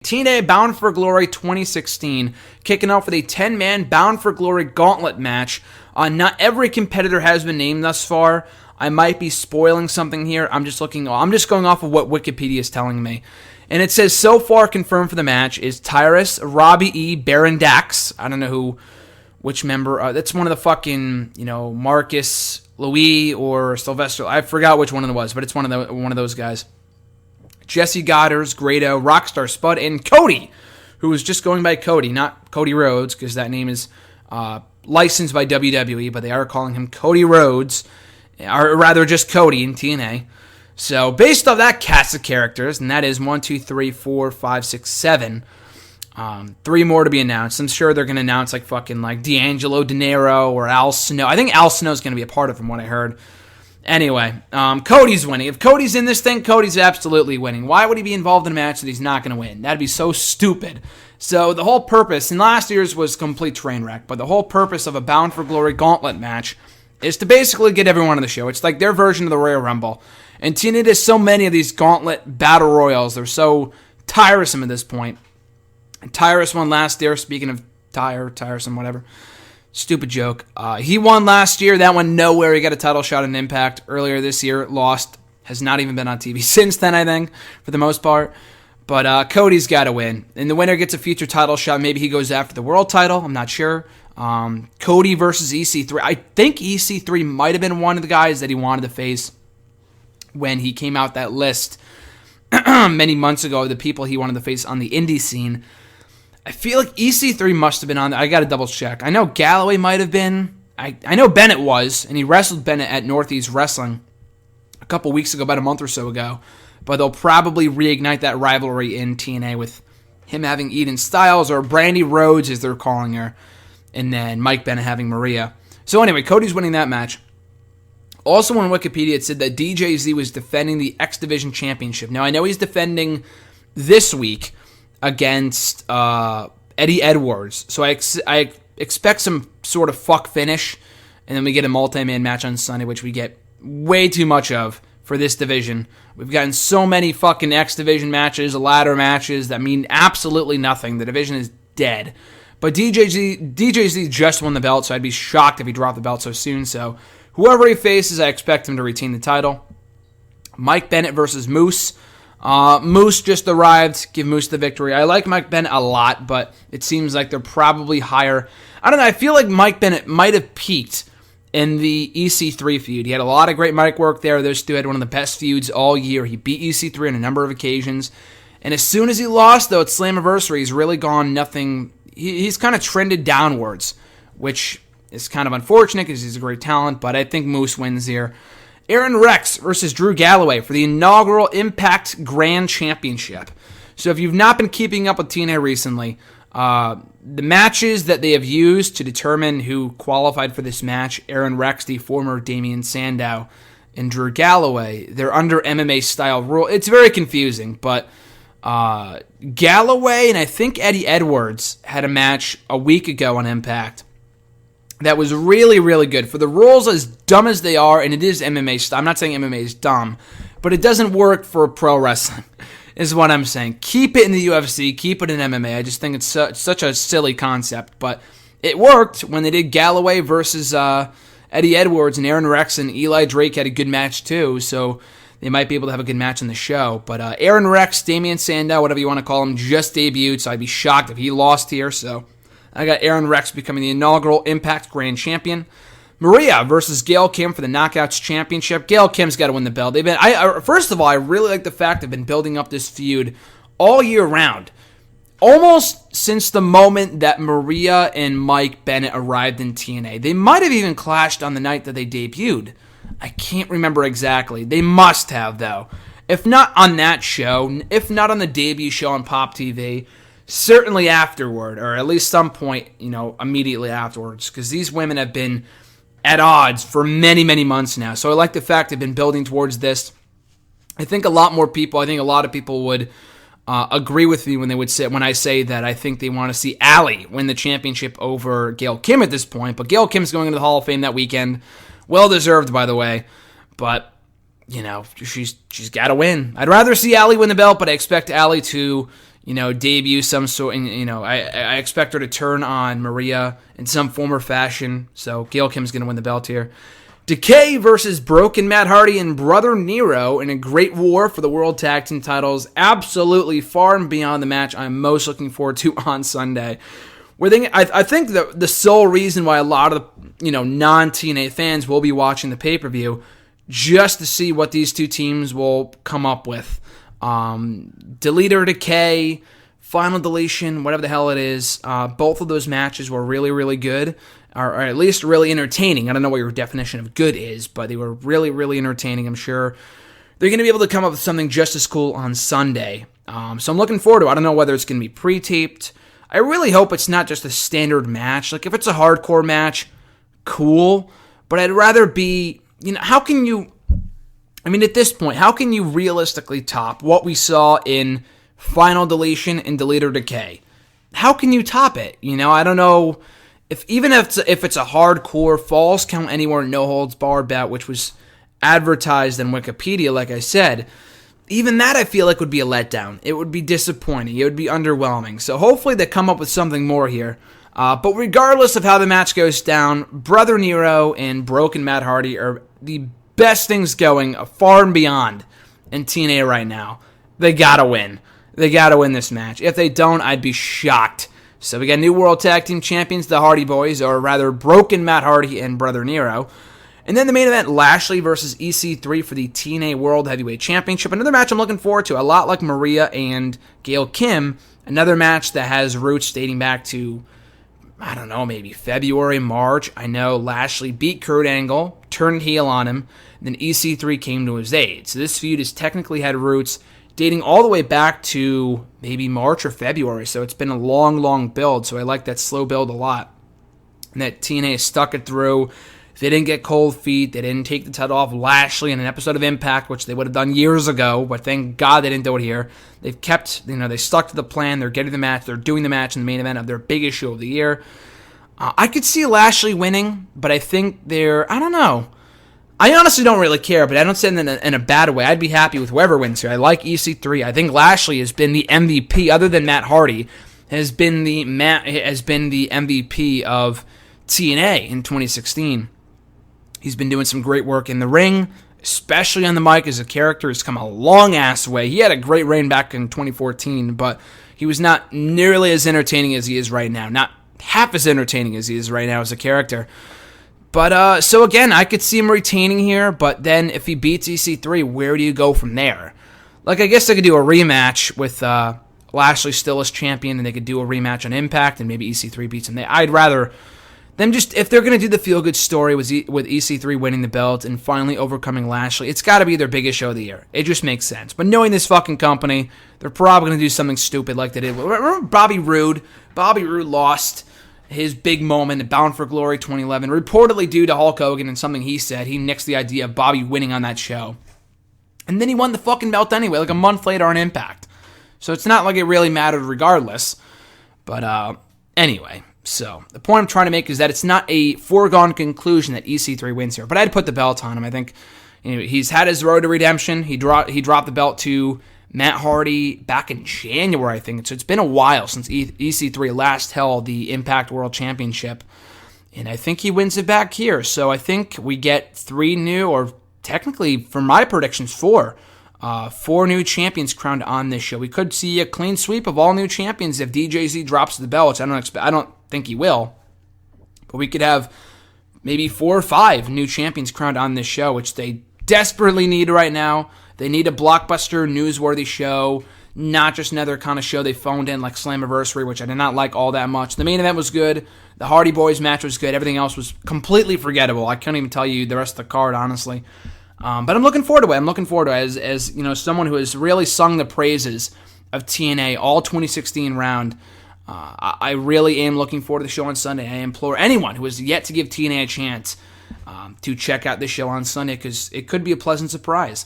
TNA Bound for Glory 2016, kicking off with a 10-man Bound for Glory gauntlet match. Not every competitor has been named thus far. I might be spoiling something here. I'm just going off of what Wikipedia is telling me. And it says, so far confirmed for the match is Tyrus, Robbie E., Baron Dax. I don't know which member. That's one of the fucking, Marcus, Louis, or Sylvester. I forgot which one it was, but it's one of those guys. Jesse Goddard, Grado, Rockstar Spud, and Cody, who was just going by Cody, not Cody Rhodes, because that name is licensed by WWE, but they are calling him Cody Rhodes, or rather just Cody in TNA. So based off that cast of characters, and that is 1, 2, 3, 4, 5, 6, 7, 3 more to be announced. I'm sure they're going to announce like D'Angelo De Niro or Al Snow. I think Al Snow is going to be a part of it from what I heard. Anyway, Cody's winning. If Cody's in this thing, Cody's absolutely winning. Why would he be involved in a match that he's not going to win? That'd be so stupid. So the whole purpose, and last year's was complete train wreck, but the whole purpose of a Bound for Glory gauntlet match is to basically get everyone on the show. It's like their version of the Royal Rumble. And TNA does so many of these gauntlet battle royals. They're so tiresome at this point. And Tyrus won last year, speaking of tiresome, whatever. Stupid joke. He won last year. That went nowhere. He got a title shot in Impact earlier this year. Lost. Has not even been on TV since then, I think, for the most part. But Cody's got to win. And the winner gets a future title shot. Maybe he goes after the world title. I'm not sure. Cody versus EC3. I think EC3 might have been one of the guys that he wanted to face when he came out that list many months ago, the people he wanted to face on the indie scene. I feel like EC3 must have been on there. I got to double check. I know Galloway might have been. I know Bennett was, and he wrestled Bennett at Northeast Wrestling a couple weeks ago, about a month or so ago. But they'll probably reignite that rivalry in TNA with him having Eden Styles, or Brandy Rhodes as they're calling her, and then Mike Bennett having Maria. So anyway, Cody's winning that match. Also on Wikipedia, it said that DJZ was defending the X Division Championship. Now, I know he's defending this week against Eddie Edwards. So I expect some sort of fuck finish, and then we get a multi-man match on Sunday, which we get way too much of for this division. We've gotten so many fucking X Division matches, ladder matches that mean absolutely nothing. The division is dead. But DJZ just won the belt, so I'd be shocked if he dropped the belt so soon. So whoever he faces, I expect him to retain the title. Mike Bennett versus Moose. Moose just arrived. Give Moose the victory. I like Mike Bennett a lot, but it seems like they're probably higher. I don't know. I feel like Mike Bennett might have peaked in the EC3 feud. He had a lot of great mic work there. Those two had one of the best feuds all year. He beat EC3 on a number of occasions. And as soon as he lost, though, at Slammiversary, he's really gone nothing. He's kind of trended downwards, which is kind of unfortunate because he's a great talent, but I think Moose wins here. Aaron Rex versus Drew Galloway for the inaugural Impact Grand Championship. So if you've not been keeping up with TNA recently, the matches that they have used to determine who qualified for this match, Aaron Rex, the former Damian Sandow, and Drew Galloway, they're under MMA-style rule. It's very confusing, but Galloway and I think Eddie Edwards had a match a week ago on Impact that was really, really good. For the rules as dumb as they are, and it is MMA style. I'm not saying MMA is dumb, but it doesn't work for pro wrestling, is what I'm saying. Keep it in the UFC, keep it in MMA. I just think it's such a silly concept, but it worked when they did Galloway versus Eddie Edwards, and Aaron Rex and Eli Drake had a good match too, so they might be able to have a good match on the show. But Aaron Rex, Damian Sandow, whatever you want to call him, just debuted, so I'd be shocked if he lost here, so I got Aaron Rex becoming the inaugural Impact Grand Champion. Maria versus Gail Kim for the Knockouts Championship. Gail Kim's got to win the belt. First of all, I really like the fact they've been building up this feud all year round. Almost since the moment that Maria and Mike Bennett arrived in TNA. They might have even clashed on the night that they debuted. I can't remember exactly. They must have, though. If not on that show, if not on the debut show on Pop TV, certainly afterward, or at least some point, immediately afterwards, because these women have been at odds for many, many months now. So I like the fact they've been building towards this. I think a lot of people would agree with me when I say that I think they want to see Allie win the championship over Gail Kim at this point. But Gail Kim's going into the Hall of Fame that weekend. Well deserved, by the way. But, she's got to win. I'd rather see Allie win the belt, but I expect Allie to debut some sort. And, I expect her to turn on Maria in some form or fashion. So Gail Kim's going to win the belt here. Decay versus Broken Matt Hardy and Brother Nero in a great war for the World Tag Team titles. Absolutely far and beyond the match I'm most looking forward to on Sunday. I think the sole reason why a lot of the non-TNA fans will be watching the pay-per-view just to see what these two teams will come up with. Delete or Decay, Final Deletion, whatever the hell it is. Both of those matches were really, really good. Or at least really entertaining. I don't know what your definition of good is, but they were really, really entertaining. I'm sure they're going to be able to come up with something just as cool on Sunday. So I'm looking forward to it. I don't know whether it's going to be pre-taped. I really hope it's not just a standard match. Like, if it's a hardcore match, cool. But I'd rather be, how can you, at this point, how can you realistically top what we saw in Final Deletion and Delete or Decay? How can you top it? I don't know. If it's a hardcore Falls Count Anywhere no holds barred bout, which was advertised in Wikipedia, like I said, even that I feel like would be a letdown. It would be disappointing. It would be underwhelming. So hopefully they come up with something more here. But regardless of how the match goes down, Brother Nero and Broken Matt Hardy are the best things going far and beyond in TNA right now. They gotta win. They gotta win this match. If they don't, I'd be shocked. So we got new World Tag Team Champions, the Hardy Boys, or rather Broken Matt Hardy and Brother Nero. And then the main event, Lashley versus EC3 for the TNA World Heavyweight Championship. Another match I'm looking forward to, a lot like Maria and Gail Kim. Another match that has roots dating back to, I don't know, maybe February, March. I know Lashley beat Kurt Angle, turned heel on him, and then EC3 came to his aid. So this feud has technically had roots dating all the way back to maybe March or February. So it's been a long, long build. So I like that slow build a lot. And that TNA stuck it through. They didn't get cold feet. They didn't take the title off Lashley in an episode of Impact, which they would have done years ago. But thank God they didn't do it here. They've kept, they stuck to the plan. They're getting the match. They're doing the match in the main event of their biggest show of the year. I could see Lashley winning, but I think I don't know. I honestly don't really care, but I don't say it in a bad way. I'd be happy with whoever wins here. I like EC3. I think Lashley has been the MVP, other than Matt Hardy, has been the MVP of TNA in 2016. He's been doing some great work in the ring, especially on the mic as a character. He's come a long-ass way. He had a great reign back in 2014, but he was not nearly as entertaining as he is right now. Not half as entertaining as he is right now as a character. But, so again, I could see him retaining here, but then if he beats EC3, where do you go from there? Like, I guess they could do a rematch with Lashley still as champion, and they could do a rematch on Impact, and maybe EC3 beats him. I'd rather them just, if they're going to do the feel-good story with EC3 winning the belt and finally overcoming Lashley, it's got to be their biggest show of the year. It just makes sense. But knowing this fucking company, they're probably going to do something stupid like they did. Remember Bobby Roode? Bobby Roode lost his big moment at Bound for Glory 2011, reportedly due to Hulk Hogan and something he said. He nixed the idea of Bobby winning on that show. And then he won the fucking belt anyway, like a month later on Impact. So it's not like it really mattered regardless. But anyway, so the point I'm trying to make is that it's not a foregone conclusion that EC3 wins here. But I'd put the belt on him. I think he's had his road to redemption. He dropped the belt to Matt Hardy back in January, I think. So it's been a while since EC3 last held the Impact World Championship. And I think he wins it back here. So I think we get 3 new, or technically, for my predictions, 4 new champions crowned on this show. We could see a clean sweep of all new champions if DJZ drops the belt. I don't think he will. But we could have maybe 4 or 5 new champions crowned on this show, which they desperately need right now. They need a blockbuster, newsworthy show, not just another kind of show they phoned in like Slammiversary, which I did not like all that much. The main event was good. The Hardy Boys match was good. Everything else was completely forgettable. I couldn't even tell you the rest of the card, honestly. But I'm looking forward to it. I'm looking forward to it as someone who has really sung the praises of TNA all 2016 round. I really am looking forward to the show on Sunday. I implore anyone who has yet to give TNA a chance to check out this show on Sunday, because it could be a pleasant surprise.